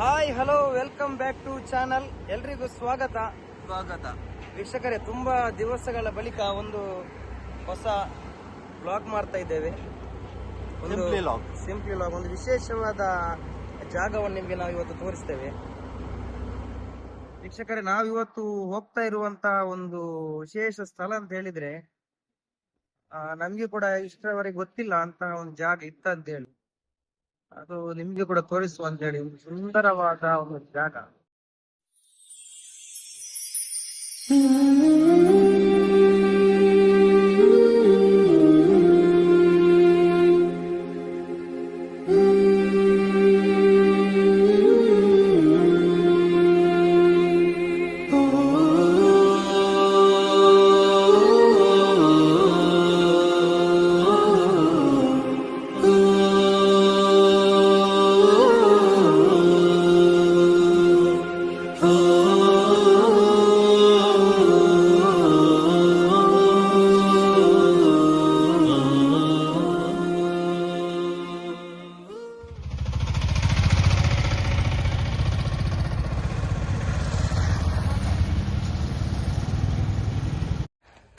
Hi hello welcome back to channel. ಎಲ್ರಿಗೂ ಸ್ವಾಗತ. ವೀಕ್ಷಕರೇ, ತುಂಬಾ ದಿವಸಗಳ ಬಳಿಕ ಒಂದು ಹೊಸ ಬ್ಲಾಗ್ ಮಾಡ್ತಾ ಇದ್ದೇವೆ. Simply log. ಒಂದು ವಿಶೇಷವಾದ ಜಾಗವನ್ನು ನಿಮಗೆ ನಾವು ಇವತ್ತು ತೋರಿಸ್ತೇವೆ. ವೀಕ್ಷಕರೇ, ನಾವಿವತ್ತು ಹೋಗ್ತಾ ಇರುವಂತ ಒಂದು ವಿಶೇಷ ಸ್ಥಳ ಅಂತ ಹೇಳಿದ್ರೆ ನಮ್ಗೆ ಕೂಡ ಇಷ್ಟರವರೆಗೆ ಗೊತ್ತಿಲ್ಲ ಅಂತ ಒಂದು ಜಾಗ ಇತ್ತ ಅಂತ ಹೇಳಿ, ಅದು ನಿಮ್ಗೆ ಕೂಡ ತೋರಿಸುವ ಅಂತ ಹೇಳಿ ಒಂದು ಸುಂದರವಾದ ಒಂದು ಜಾಗ.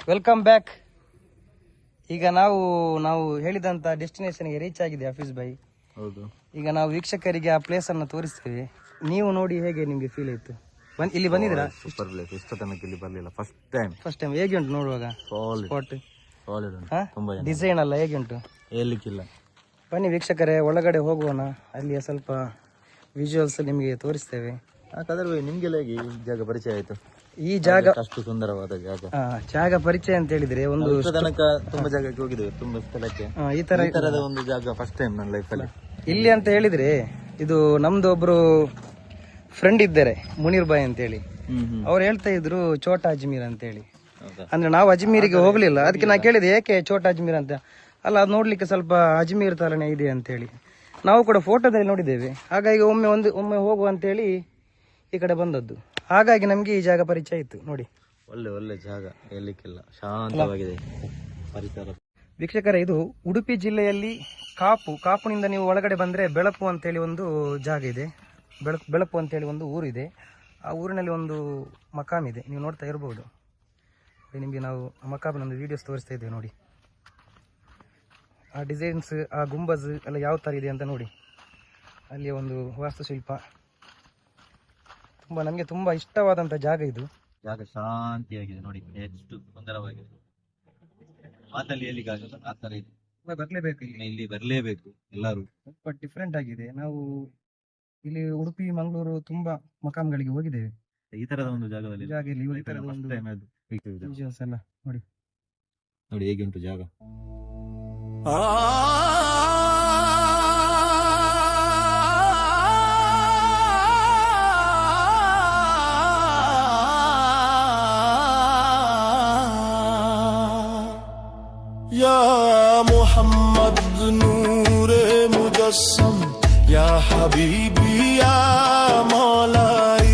Welcome back. ಈಗ ನಾವು ಹೇಳಿದಂತ ಡೆಸ್ಟಿನೇಷನ್ಗೆ ರೀಚ್ ಆಗಿದೆ ಆಫೀಸ್ ಬೈ. ಹೌದು. ಈಗ ನಾವು ವೀಕ್ಷಕರಿಗೆ ಆ ಪ್ಲೇಸ್ ಅನ್ನು ತೋರಿಸ್ತೇವೆ. ನೀವು ನೋಡಿ ಹೇಗೆ ನಿಮ್ಗೆ ಫೀಲ್ ಆಯ್ತು? ಇಲ್ಲಿ ಬಂದಿದ್ದೀರಾ? Super place. ಇಷ್ಟ ತನಕ ಇಲ್ಲಿ ಬರ್ಲಿಲ್ಲ, ಫಸ್ಟ್ ಟೈಮ್. ಹೇಗೆ ಉಂಟು ನೋಡುವಾಗ? ಸ್ಪಾಟ್ ಡಿಸೈನ್ ಅಲ್ಲ ಹೇಗೆ ಉಂಟು? ಹೇಳಲಿಕ್ಕಿಲ್ಲ. ಬನ್ನಿ ವೀಕ್ಷಕರೇ, ಒಳಗಡೆ ಹೋಗೋಣ. ಅಲ್ಲಿಯ ಸ್ವಲ್ಪ ವಿಜುವಲ್ಸ್ ನಿಮಗೆ ತೋರಿಸ್ತೇವೆ. ನಿಮ್ಗೆಲ್ಲ ಹೇಗೆ ಈ ಜಾಗ ಪರಿಚಯ ಆಯ್ತು? ಈ ಜಾಗ ಅಷ್ಟು ಸುಂದರವಾದ ಜಾಗ ಪರಿಚಯ ಅಂತ ಹೇಳಿದ್ರೆ ಒಂದು ತನಕ ತುಂಬಾ ಜಾಗಕ್ಕೆ ಹೋಗಿದ್ದೇವೆ, ತುಂಬಾ ಸ್ಥಳಕ್ಕೆ. ಈ ತರದ ಒಂದು ಜಾಗ ಫಸ್ಟ್ ಟೈಮ್ ನನ್ನ ಲೈಫ್ ಅಲ್ಲಿ. ಇಲ್ಲಿ ಅಂತ ಹೇಳಿದ್ರೆ ಇದು ನಮ್ದು ಒಬ್ರು ಫ್ರೆಂಡ್ ಇದ್ದಾರೆ, ಮುನೀರ್ ಬಾಯ್ ಅಂತ ಹೇಳಿ. ಅವ್ರು ಹೇಳ್ತಾ ಇದ್ರು ಛೋಟಾ ಅಜ್ಮೀರ್ ಅಂತ ಹೇಳಿ. ಅಂದ್ರೆ ನಾವು ಅಜ್ಮೀರಿಗೆ ಹೋಗ್ಲಿಲ್ಲ, ಅದಕ್ಕೆ ನಾ ಕೇಳಿದೆ ಯಾಕೆ ಛೋಟಾ ಅಜ್ಮೀರ್ ಅಂತ. ಅಲ್ಲ, ಅದು ನೋಡ್ಲಿಕ್ಕೆ ಸ್ವಲ್ಪ ಅಜ್ಮೀರ್ ತರನೇ ಇದೆ ಅಂತ ಹೇಳಿ. ನಾವು ಕೂಡ ಫೋಟೋದಲ್ಲಿ ನೋಡಿದ್ದೇವೆ, ಹಾಗಾಗಿ ಒಮ್ಮೆ ಹೋಗುವ ಅಂತ ಹೇಳಿ ಈ ಕಡೆ ಬಂದದ್ದು. ಹಾಗಾಗಿ ನಮ್ಗೆ ಈ ಜಾಗ ಪರಿಚಯ ಆಯ್ತು. ನೋಡಿ, ಒಳ್ಳೆ ಜಾಗ, ಹೇಳಲಿಕ್ಕಿಲ್ಲ, ಶಾಂತವಾಗಿದೆ ಪರಿಸರ. ವೀಕ್ಷಕರೇ, ಇದು ಉಡುಪಿ ಜಿಲ್ಲೆಯಲ್ಲಿ ಕಾಪುನಿಂದ ನೀವು ಒಳಗಡೆ ಬಂದ್ರೆ ಬೆಳಪು ಅಂತೇಳಿ ಒಂದು ಜಾಗ ಇದೆ. ಬೆಳಪು ಅಂತೇಳಿ ಒಂದು ಊರಿದೆ. ಆ ಊರಿನಲ್ಲಿ ಒಂದು ಮಕಾಮ್ ಇದೆ, ನೀವು ನೋಡ್ತಾ ಇರಬಹುದು. ನಿಮಗೆ ನಾವು ಮಕಾಮಿನ ಒಂದು ವಿಡಿಯೋಸ್ ತೋರಿಸ್ತಾ ಇದ್ದೇವೆ. ನೋಡಿ, ಆ ಡಿಸೈನ್ಸ್, ಆ ಗುಂಬಜ್ ಎಲ್ಲ ಯಾವ ತರ ಇದೆ ಅಂತ ನೋಡಿ. ಅಲ್ಲಿ ಒಂದು ವಾಸ್ತುಶಿಲ್ಪ ನಮಗೆ ತುಂಬಾ ಇಷ್ಟವಾದಂತ ಜಾಗ ಇದು. ಜಾಗ ಶಾಂತಿಯಾಗಿದೆ, ನೋಡಿ ಎಷ್ಟು ಸುಂದರವಾಗಿದೆ. ಮಾತಲ್ಲಿ ಹೇಳಿಕ್ಕಾಗಲ್ಲ, ಆ ತರ ಇದೆ. ಬರ್ಲೇಬೇಕು ಇಲ್ಲಿ ಬರ್ಲೇಬೇಕು ಎಲ್ಲರೂ. ಸ್ವಲ್ಪ ಡಿಫ್ರೆಂಟ್ ಆಗಿದೆ. ನಾವು ಇಲ್ಲಿ ಉಡುಪಿ, ಮಂಗಳೂರು ತುಂಬಾ ಮಕಾಮ್ಗಳಿಗೆ ಹೋಗಿದ್ದೇವೆ. ಈ ತರದ ಒಂದು ಜಾಗದಲ್ಲಿ ಎಲ್ಲ ನೋಡಿ ಹೇಗೆ ಉಂಟು ಜಾಗ. يا محمد نور مجسم يا حبيبي يا مولاي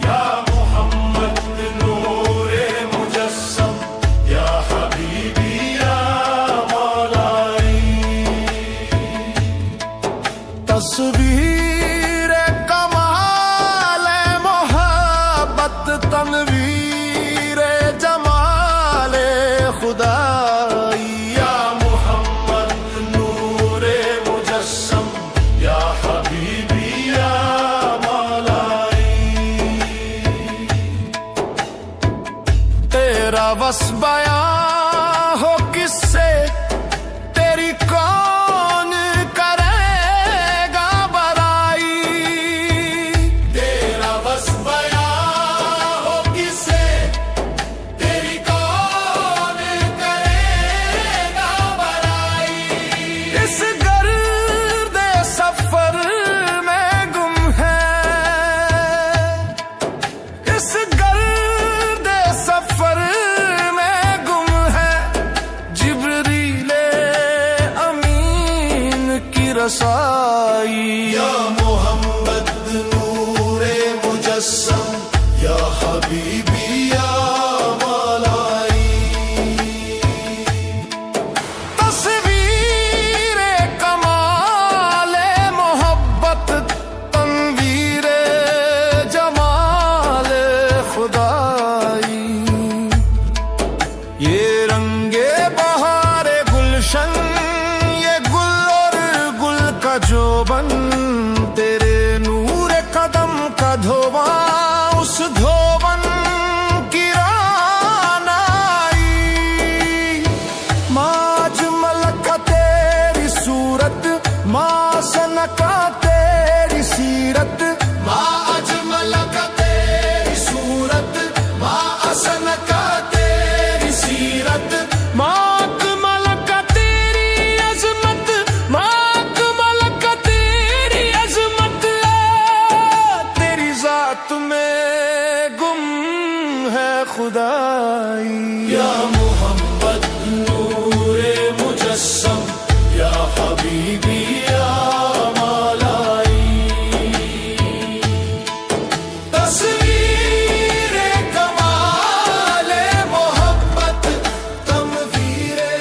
يا محمد نور مجسم يا حبيبي يا مولاي تصویر کمال محبت تنویر جمال خدائی یا محمد نور مجسم یا حبیبی یا مولائی تیرا بس بیان ہو کس سے تیری کون کرے گا برائی تیرا بس بیان ہو کس سے تیری کون کرے گا برائی اس گرد سفر میں گم ہے اس گرد سفر میں گم ہے جبریل امین کی رسائی یا محمد نور مجسم یا حبیبی یا مولائی تصویر کمال माँ सन का तेरी सीरत, माँ अजमल का तेरी सूरत, माँ असन का तेरी सीरत, माँ अकमल का तेरी अजमत, माँ अकमल का तेरी अजमत, तेरी जात में गुम है खुदाई। या मोहम्मद नूरे मुजस्सम, या हबीबी या मौलाई, तस्वीरे कमाले मोहब्बत, तमवीरे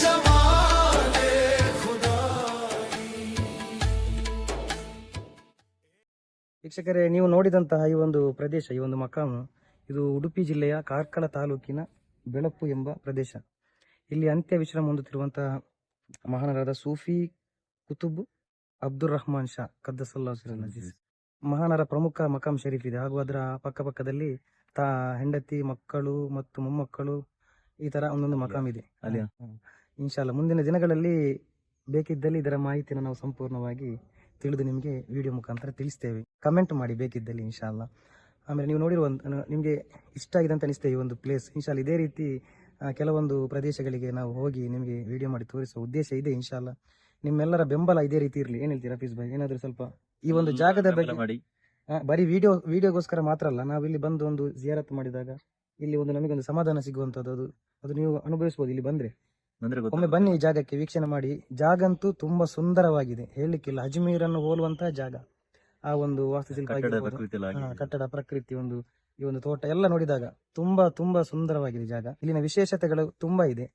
जमाले खुदाई। ವೀಕ್ಷಕರೇ, ನೀವು ನೋಡಿದಂತಹ ಈ ಒಂದು ಪ್ರದೇಶ, ಈ ಒಂದು ಮಕಾಮು, ಇದು ಉಡುಪಿ ಜಿಲ್ಲೆಯ ಕಾರ್ಕಳ ತಾಲೂಕಿನ ಬೆಳಪು ಎಂಬ ಪ್ರದೇಶ. ಇಲ್ಲಿ ಅಂತ್ಯ ವಿಶ್ರಾಮ ಹೊಂದುತ್ತಿರುವಂತಹ ಮಹಾನರಾದ ಸೂಫಿ ಕುತುಬ್ ಅಬ್ದುಲ್ ರಹಮಾನ್ ಶಾ ಕದ್ದಸಲ್ಲಾಹು ಸಿರಲ್ ಅಜೀಜ್ ಮಹಾನರ ಪ್ರಮುಖ ಮಕಾಂ ಶರೀಫ್ ಇದೆ. ಹಾಗೂ ಅದರ ಪಕ್ಕಪಕ್ಕದಲ್ಲಿ ಹೆಂಡತಿ, ಮಕ್ಕಳು ಮತ್ತು ಮೊಮ್ಮಕ್ಕಳು, ಈ ತರ ಒಂದೊಂದು ಮಕಾಂ ಇದೆ. ಇನ್ಶಾಲ್ಲ ಮುಂದಿನ ದಿನಗಳಲ್ಲಿ ಬೇಕಿದ್ದಲ್ಲಿ ಇದರ ಮಾಹಿತಿಯನ್ನು ನಾವು ಸಂಪೂರ್ಣವಾಗಿ ತಿಳಿದು ನಿಮಗೆ ವಿಡಿಯೋ ಮುಖಾಂತರ ತಿಳಿಸ್ತೇವೆ. ಕಮೆಂಟ್ ಮಾಡಿ ಬೇಕಿದ್ದಲ್ಲಿ ಇನ್ಶಾಲ್ಲ. ಆಮೇಲೆ ನೀವು ನೋಡಿರುವ ನಿಮಗೆ ಇಷ್ಟ ಆಗಿದೆ ಅಂತ ಅನಿಸ್ತೇವೆ ಈ ಒಂದು ಪ್ಲೇಸ್. ಇನ್ಶಾಲ್ಲ ಇದೇ ರೀತಿ ಕೆಲವೊಂದು ಪ್ರದೇಶಗಳಿಗೆ ನಾವು ಹೋಗಿ ನಿಮಗೆ ವಿಡಿಯೋ ಮಾಡಿ ತೋರಿಸುವ ಉದ್ದೇಶ ಇದೆ. ಇನ್ಶಾಲ್ಲ ನಿಮ್ಮೆಲ್ಲರ ಬೆಂಬಲ ಇದೇ ರೀತಿ ಇರಲಿ. ಏನ್ ಹೇಳ್ತೀರಾ ಹಫೀಸ್ ಭಾಯ್? ಏನಾದ್ರು ಸ್ವಲ್ಪ ಈ ಒಂದು ಜಾಗದ ಬಗ್ಗೆ ಬರೀ ವಿಡಿಯೋಗೋಸ್ಕರ ಮಾತ್ರ ಅಲ್ಲ, ನಾವು ಇಲ್ಲಿ ಬಂದು ಒಂದು ಜಿಯಾರತ್ ಮಾಡಿದಾಗ ಇಲ್ಲಿ ಒಂದು ನಮಗೆ ಒಂದು ಸಮಾಧಾನ ಸಿಗುವಂತದ್ದು, ಅದು ನೀವು ಅನುಭವಿಸಬಹುದು. ಇಲ್ಲಿ ಬಂದ್ರೆ ಒಮ್ಮೆ ಬನ್ನಿ ಈ ಜಾಗಕ್ಕೆ, ವೀಕ್ಷಣೆ ಮಾಡಿ. ಜಾಗ ಅಂತೂ ತುಂಬಾ ಸುಂದರವಾಗಿದೆ, ಹೇಳಲಿಕ್ಕಿಲ್ಲ. ಅಜ್ಮೀರನ್ನು ಹೋಲುವಂತಹ ಜಾಗ. ಆ ಒಂದು ವಾಸ್ತುಶಿಲ್ಪ, ಕಟ್ಟಡ, ಪ್ರಕೃತಿ, ಈ ಒಂದು ತೋಟ ಎಲ್ಲ ನೋಡಿದಾಗ ತುಂಬಾ ತುಂಬಾ ಸುಂದರವಾಗಿದೆ ಜಾಗ. ಇಲ್ಲಿನ ವಿಶೇಷತೆಗಳು ತುಂಬಾ ಇದೆ.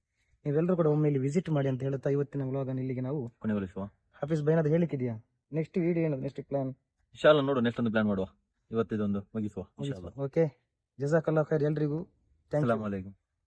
ನೀವೆಲ್ಲರೂ ಕೂಡ ಒಮ್ಮೆ ಇಲ್ಲಿ ವಿಸಿಟ್ ಮಾಡಿ ಅಂತ ಹೇಳುತ್ತಾ ಇವತ್ತಿನ ವ್ಲಾಗ್ ಅನ್ನು ಇಲ್ಲಿಗೆ ನಾವು ಕೊನೆಗೊಳಿಸುವ. ಹಫೀಸ್ ಭಾಯ್ ಏನಾದ್ರು ಹೇಳಿಕ್ಕಿದ್ಯಾ? ನೆಕ್ಸ್ಟ್ ವಿಡಿಯೋ ಏನದು, ನೆಕ್ಸ್ಟ್ ಪ್ಲಾನ್? ಇನ್ಶಾಲ್ಲ ನೋಡು, ನೆಕ್ಸ್ಟ್ ಒಂದು ಪ್ಲಾನ್ ಮಾಡುವ. ಇವತ್ತಿದೊಂದು ಮುಗಿಸುವ. ಓಕೆ, ಜಜಾಕಲ್ಲಾಹ್ ಖೈರ್ ಎಲ್ರಿಗೂ. Thank you.